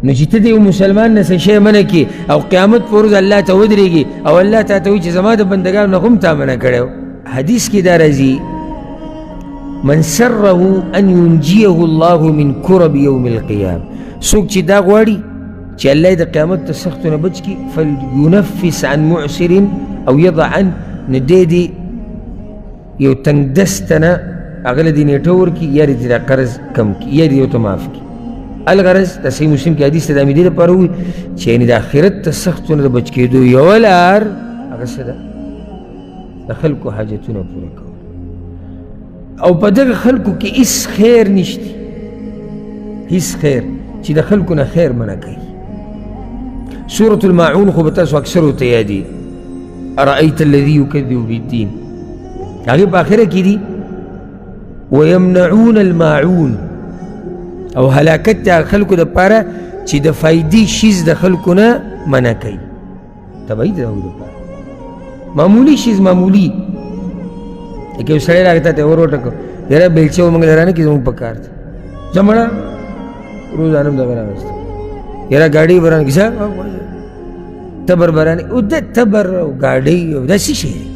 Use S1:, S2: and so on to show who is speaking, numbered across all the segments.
S1: نو چې ته د یو مسلمان نه څه شی منع کړي او قیامت په ورځ الله ته ودرېږي او الله تا ته وایي چې زما د بندګانو نه هم تا منع کړی و. حدیث کې دا راځي من سره ان ينجيه الله من كرب يوم القيامة، څوک چې دا غواړي چې الله د قیامت د سختو نه بچ کړي فلينفس عن معسر او يضع عنه، نو دی یو تنګ دسته نه هغه له دې نیټه ورکړي یا دې دا قرض کم کړي یا دې یو ته معاف کړي. الغرض د صحیح مسلم کې حدیث ته د دې لپاره وایي چې یعنې د آخرت د سختو نه د بچ کېدو یوه لار هغه څه ده؟ د خلکو حاجتونه پوره کول. او په دغه خلکو کې هېڅ خیر نشته، هېڅ خیر چې د خلکو نه خیر منع کوي. سورة الماعون خو به تاسو اکثر ورته یادي ارأیت الذي یکذب بالدین، هغې په آخره کې دي ویمنعون الماعون، او هلاکت د خلکو دپاره چې د فایدې شیز د خلکو نه منع کوي. تبعید د هغوی دپاره معمولي شیز معمولي لکه یو سړی راغی تا ته ور وټکو یاره بیلچه و موږ لرانه کې زموږ په کار دی ځه مړه روزانه هم دغه راوسته یاره ګاډۍ به رانه کښه تبر به رانه او د تبر او ګاډۍ او دا څه شی دی؟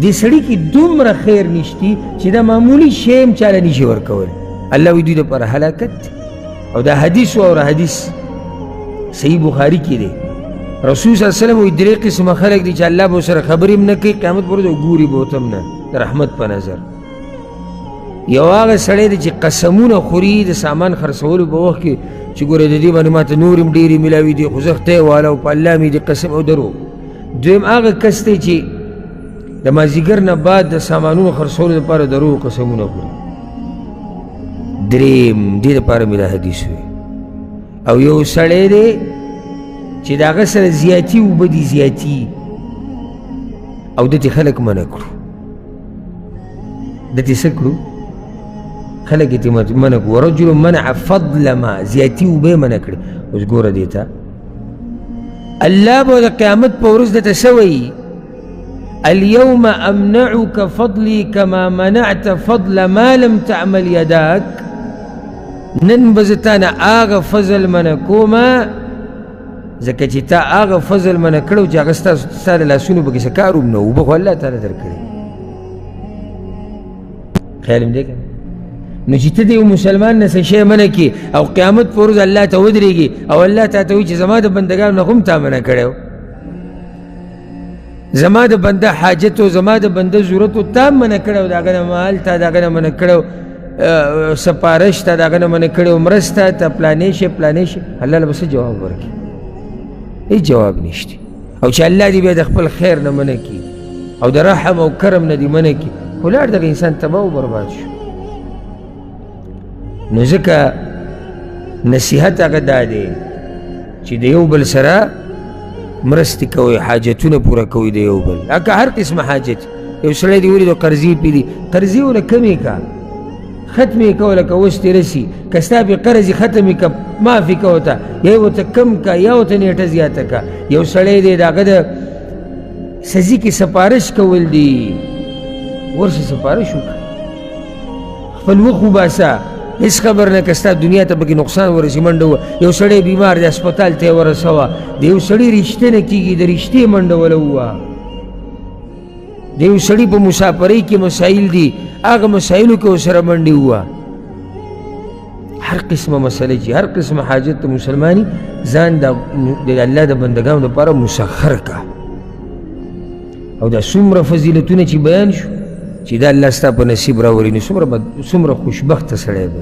S1: دې سړي کې دومره خیر نشتی چې دا معمولي شی هم چاله نشي ورکولی. الله وایي دوی دپاره هلاکت دی. او دا حدیث واوره، حدیث صحیح بخاري کې دی. رسول صلی الله علیه وسلم وایي درې قسمه خلک دي چې الله به ورسره خبرې هم نه کوي قیامت په ورځ او ګوري به ورته هم نه د رحمت په نظر. یو هغه سړی دی چې قسمونه خوري د سامان خرڅولو په وخت کې چې ګوره د دې باندې ماته نور هم ډېرې میلاوي دي خو زه خدای والا او په الله مې دې قسم او دروغ. دویم هغه کس دی چې د مازدیګر نه بعد د سامانونو خرڅولو لپاره دروغ قسمونه خوري. دریم دې دپاره مې دا حدیث وی. او یو سړی دی چې د هغه سره زیاتي اوبه دي زیاتي او دته خلک منع کړو، دته څه کړو؟ خلک یې منع کړو. ورجل منع فضل ما، زیاتي اوبه منع کړي. اوس ګوره دې ته الله به د قیامت په ورځ درته څه وایي؟ اليوم امنعك فضلي كما منعت فضل ما لم تعمل يداك، نن به زه تا نه هغه فضل منع کومه ځکه چې تا هغه فضل منع کړی چې هغه ستا د لاسونو پکې څه کار هم نه اوبه خو الله تعالی درکړي. خیال مې دی که نو چې ته د یو مسلمان نه څه شی منع کړي او قیامت په ورځ الله ته ودرېږي او الله تا ته وایي چې زما د بندګانو نه هم تا منع کړی و، زما د بنده حاجت او زما د بنده ضرورت و تا منع کړی و، د هغه نه مال تا د هغه نه منع کړی و، سپارش تا د هغه نه منع کړی و، مرسته ته پلانې شی پلانې شی، الله له به څه جواب ورکړي؟ هیڅ جواب نشته. او چې الله دې بیا د خپل خیر نه منع کړي او د رحم او کرم نه دې منع کړي خو لاړ دغه انسان تباه او برباد شو. نو ځکه نصیحت هغه دا دی چې د یو بل سره مرستې کوئ، حاجتونه پوره کوئ د یو بل. هکه هر قسمه حاجت یو سړی دې ولیدو قرضې پې دي قرضې ونه کمې که ختمې که لکه اوس دې رسي که ستا پې قرض یې ختمې که معافې که ورته یا یې ورته کم که یا ورته نیټه زیاته که. یو سړی دی د هغه د سزي کې سپارش کول دي ورشه سپارش وکړه خپل وخت وباسه هیڅ خبر نه که ستا دنیا ته پکې نقصان ورسي منډه وه. یو سړی بیمار دی هسپتال ته یې ورسوه د یو سړي رشته نه کېږي د رشتې منډه وله ووهه. د یو سړي په مسافرۍ کې مسایل دي هغه مسایلو کې ورسره منډې ووهه. هر قسمه مسله چې هر قسمه حاجت د مسلماني ځان د الله د بندګانو لپاره مسخر که. او دا څومره فضیلتونه چې بیان شو چې دا الله ستا په نصیب راولي نو څومره خوشبخته سړی به